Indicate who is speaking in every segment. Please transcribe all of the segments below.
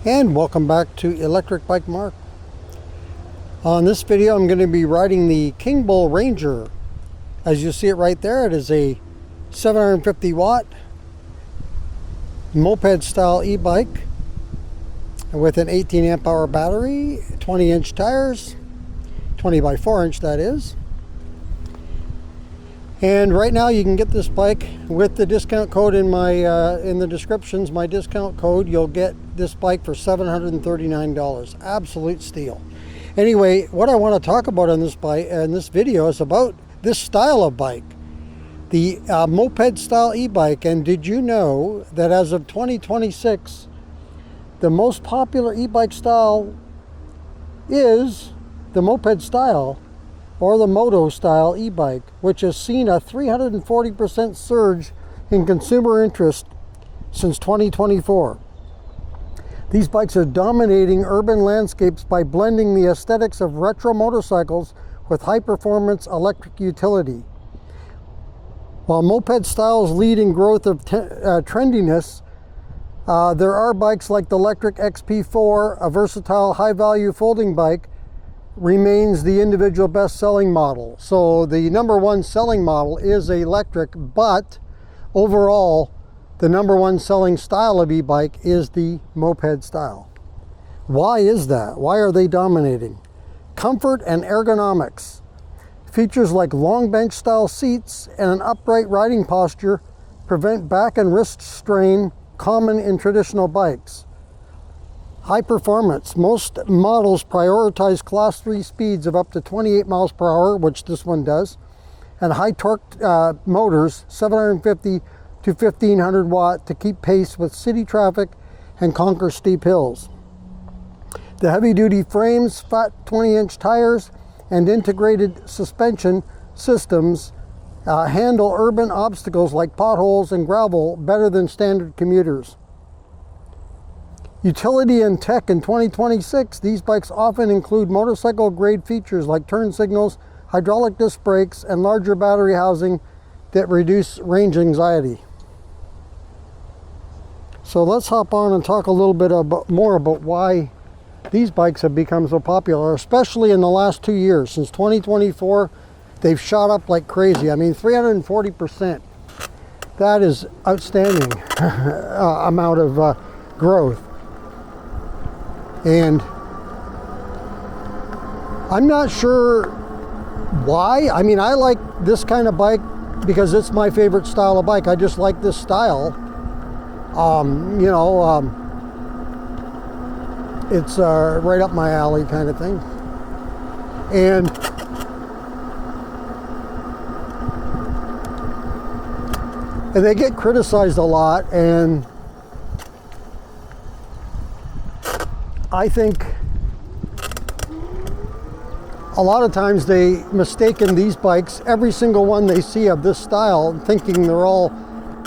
Speaker 1: And welcome back to Electric Bike Mark. On this video I'm going to be riding the King Bull Ranger. As you see it right there, it is a 750 watt moped-style e-bike with an 18 amp hour battery, 20-inch tires, 20 by 4 inch that is. And right now you can get this bike with the discount code in my in the descriptions, my discount code. You'll get this bike for $739. Absolute steal. Anyway, what I want to talk about on this bike and this video is about this style of bike, the moped style e-bike. And did you know that as of 2026, the most popular e-bike style is the moped style, or the moto style e-bike, which has seen a 340% surge in consumer interest since 2024. These bikes are dominating urban landscapes by blending the aesthetics of retro motorcycles with high-performance electric utility. While moped styles lead in growth of trendiness, there are bikes like the electric XP4, a versatile high-value folding bike, remains the individual best-selling model. So the number one selling model is electric, but overall the number one selling style of e-bike is the moped style. Why is that? Why are they dominating? Comfort and ergonomics. Features like long bench style seats and an upright riding posture prevent back and wrist strain common in traditional bikes. High performance. Most models prioritize class 3 speeds of up to 28 miles per hour, which this one does, and high torque motors, 750 to 1500 watt, to keep pace with city traffic and conquer steep hills. The heavy duty frames, fat 20-inch tires, and integrated suspension systems handle urban obstacles like potholes and gravel better than standard commuters. Utility and tech in 2026, these bikes often include motorcycle grade features like turn signals, hydraulic disc brakes, and larger battery housing that reduce range anxiety. So let's hop on and talk a little bit more about why these bikes have become so popular, especially in the last 2 years. Since 2024, they've shot up like crazy. I mean, 340%. That is outstanding amount of growth. And I'm not sure why. I mean, I like this kind of bike because it's my favorite style of bike. I just like this style. It's right up my alley kind of thing. And they get criticized a lot, and I think a lot of times they mistaken these bikes, every single one they see of this style, thinking they're all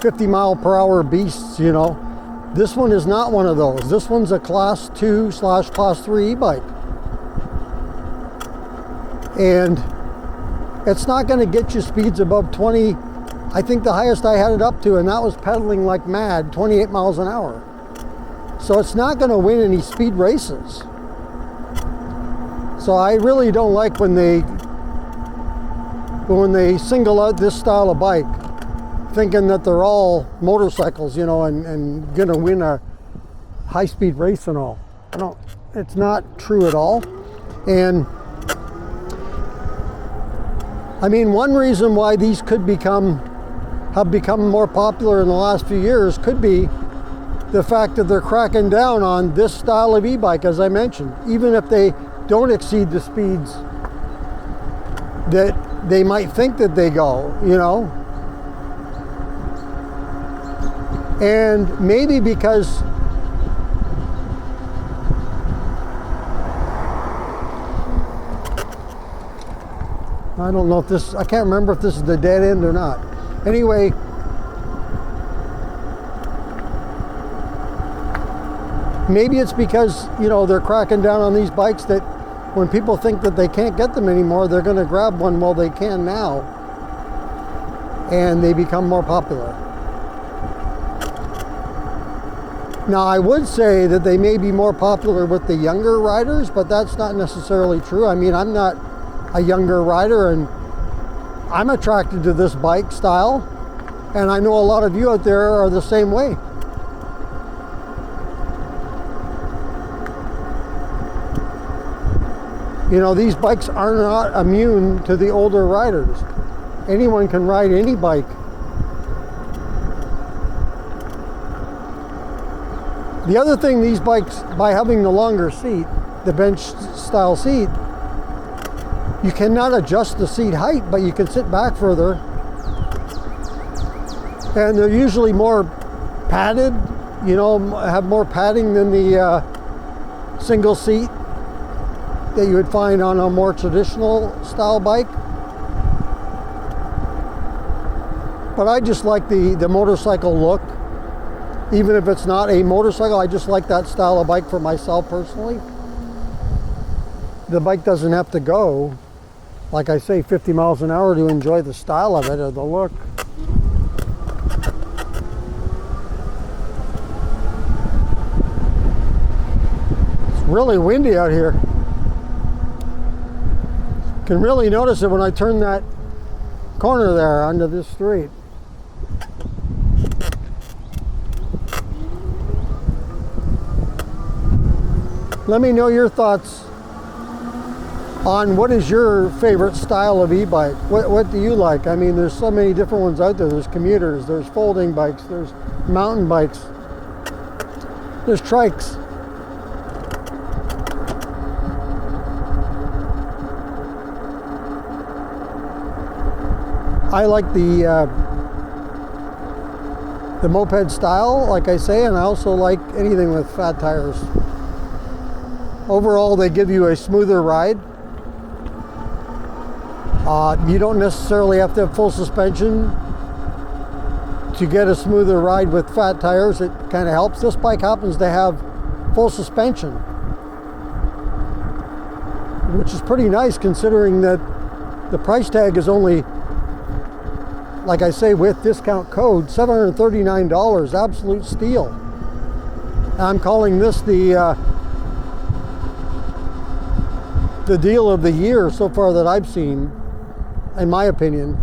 Speaker 1: 50 mile per hour beasts, you know. This one is not one of those. This one's a class 2/class 3 e-bike. And it's not going to get you speeds above 20. I think the highest I had it up to, and that was pedaling like mad, 28 miles an hour. So it's not going to win any speed races. So I really don't like when they single out this style of bike, thinking that they're all motorcycles, you know, and going to win a high-speed race and all. No, it's not true at all. And I mean, one reason why these have become more popular in the last few years could be the fact that they're cracking down on this style of e-bike, as I mentioned, even if they don't exceed the speeds that they might think that they go, you know. And maybe because I don't know if this, I can't remember if this is the dead end or not. Anyway, maybe it's because, you know, they're cracking down on these bikes that when people think that they can't get them anymore, they're going to grab one while they can now, and they become more popular. Now, I would say that they may be more popular with the younger riders, but that's not necessarily true. I mean, I'm not a younger rider, and I'm attracted to this bike style, and I know a lot of you out there are the same way. You know, these bikes are not immune to the older riders. Anyone can ride any bike. The other thing, these bikes, by having the longer seat, the bench style seat, you cannot adjust the seat height, but you can sit back further. And they're usually more padded, you know, have more padding than the single seat that you would find on a more traditional style bike. But I just like the motorcycle look. Even if it's not a motorcycle, I just like that style of bike for myself personally. The bike doesn't have to go, like I say, 50 miles an hour to enjoy the style of it or the look. It's really windy out here. You can really notice it when I turn that corner there onto this street. Let me know your thoughts on what is your favorite style of e-bike. What do you like? I mean, there's so many different ones out there. There's commuters, there's folding bikes, there's mountain bikes, there's trikes. I like the Moped-Style, like I say, and I also like anything with fat tires. Overall, they give you a smoother ride. You don't necessarily have to have full suspension to get a smoother ride with fat tires. It kind of helps. This bike happens to have full suspension, which is pretty nice considering that the price tag is only, like I say, with discount code, $739, absolute steal. I'm calling this the deal of the year so far that I've seen, in my opinion.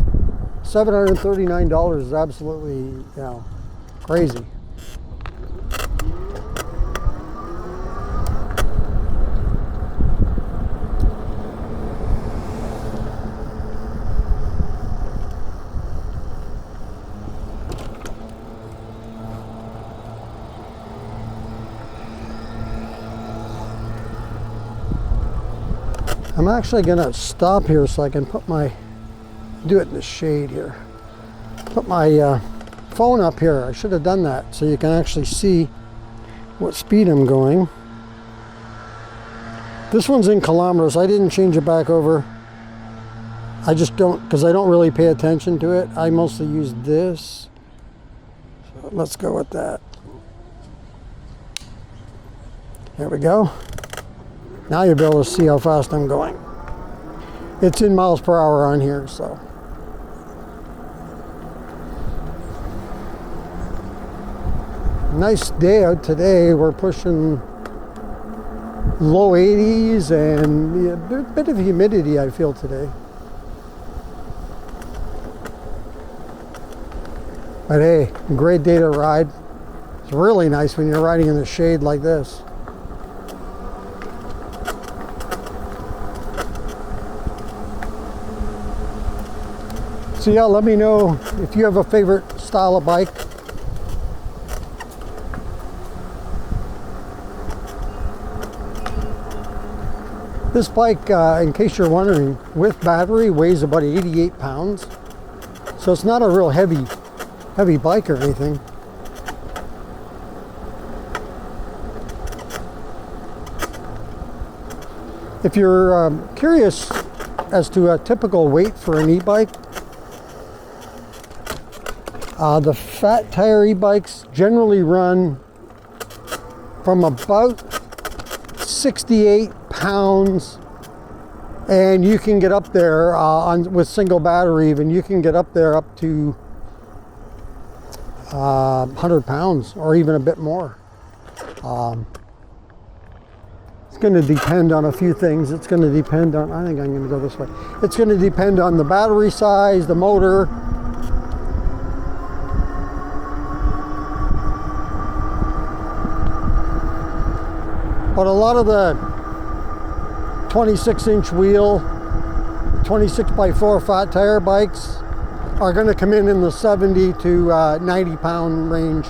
Speaker 1: $739 is absolutely, you know, crazy. I'm actually gonna stop here so I can put do it in the shade here. Put my phone up here. I should have done that so you can actually see what speed I'm going. This one's in kilometers. I didn't change it back over. I just don't, because I don't really pay attention to it. I mostly use this. So let's go with that. There we go. Now you'll be able to see how fast I'm going. It's in miles per hour on here, so. Nice day out today. We're pushing low 80s and a bit of humidity I feel today. But hey, great day to ride. It's really nice when you're riding in the shade like this. So yeah, let me know if you have a favorite style of bike. This bike, in case you're wondering, with battery weighs about 88 pounds. So it's not a real heavy bike or anything. If you're curious as to a typical weight for an e-bike, the fat tire e-bikes generally run from about 68 pounds, and you can get up there with single battery even, you can get up there up to 100 pounds or even a bit more. It's going to depend on a few things. It's going to depend on, I think I'm going to go this way. It's going to depend on the battery size, the motor. But a lot of the 26-inch wheel, 26x4 fat tire bikes are going to come in the 70 to 90 pound range.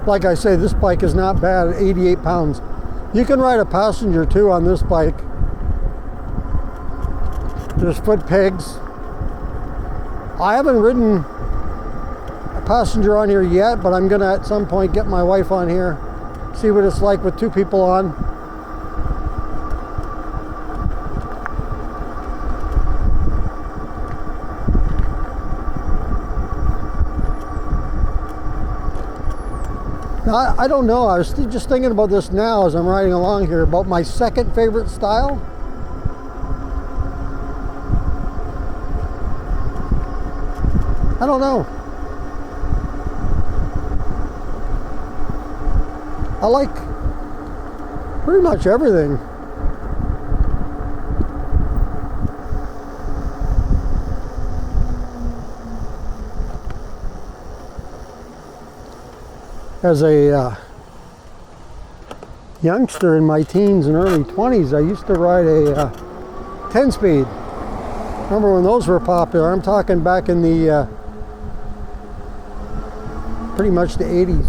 Speaker 1: Like I say, this bike is not bad at 88 pounds. You can ride a passenger too on this bike. There's foot pegs. I haven't ridden a passenger on here yet, but I'm gonna at some point get my wife on here, see what it's like with two people on. Now, I don't know, I was just thinking about this now as I'm riding along here, about my second favorite style. I don't know. I like pretty much everything. As a youngster in my teens and early 20s, I used to ride a 10-speed. Remember when those were popular? I'm talking back in the pretty much the 80s.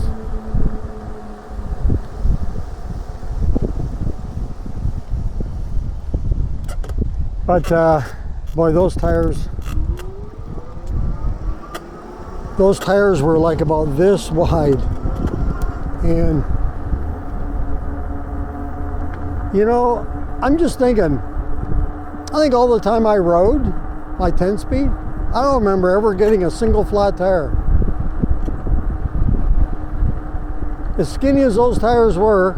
Speaker 1: But boy, those tires were like about this wide. And you know, I'm just thinking, I think all the time I rode my 10-speed, I don't remember ever getting a single flat tire. As skinny as those tires were,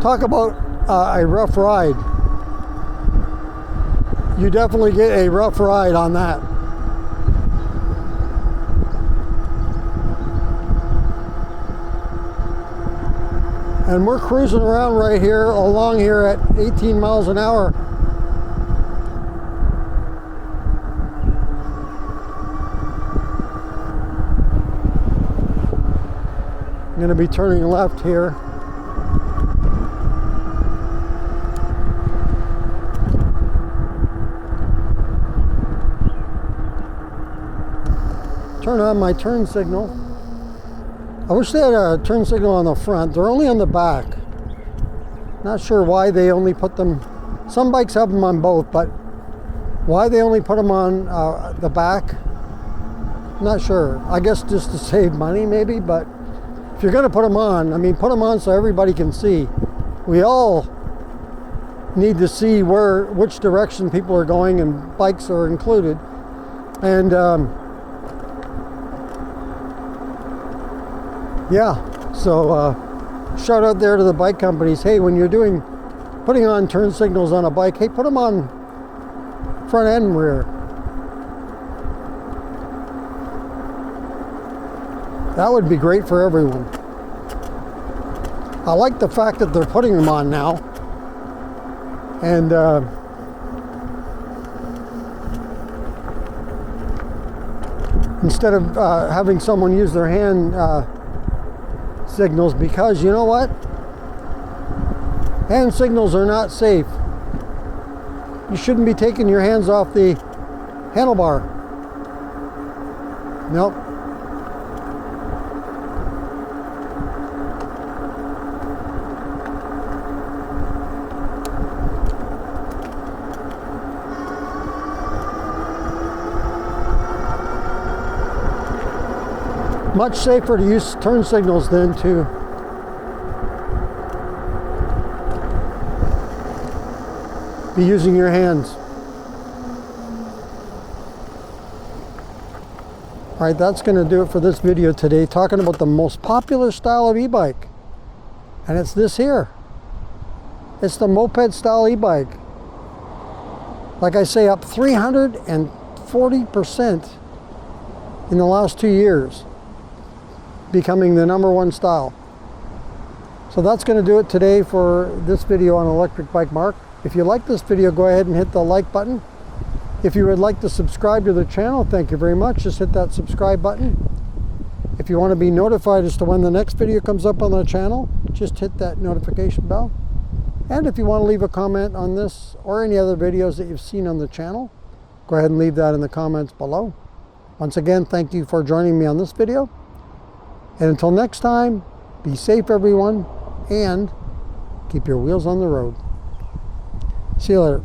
Speaker 1: talk about a rough ride. You definitely get a rough ride on that. And we're cruising around right here, along here at 18 miles an hour. I'm going to be turning left here. Turn on my turn signal. I wish they had a turn signal on the front. They're only on the back. Not sure why they only put them. Some bikes have them on both, but why they only put them on the back, not sure. I guess just to save money maybe, but if you're gonna put them on, I mean, put them on so everybody can see. We all need to see which direction people are going, and bikes are included. And yeah, so shout out there to the bike companies. Hey, when you're putting on turn signals on a bike, hey, put them on front and rear. That would be great for everyone. I like the fact that they're putting them on now. And instead of having someone use their hand signals, because you know what? Hand signals are not safe. You shouldn't be taking your hands off the handlebar. Nope. Much safer to use turn signals than to be using your hands. All right, that's going to do it for this video today, talking about the most popular style of e-bike. And it's this here. It's the Moped-Style e-bike. Like I say, up 340% in the last 2 years, becoming the #1 style. So that's going to do it today for this video on Electric Bike Mark. If you like this video, go ahead and hit the like button. If you would like to subscribe to the channel, thank you very much. Just hit that subscribe button. If you want to be notified as to when the next video comes up on the channel, just hit that notification bell. And if you want to leave a comment on this or any other videos that you've seen on the channel, go ahead and leave that in the comments below. Once again, thank you for joining me on this video. And until next time, be safe everyone, and keep your wheels on the road. See you later.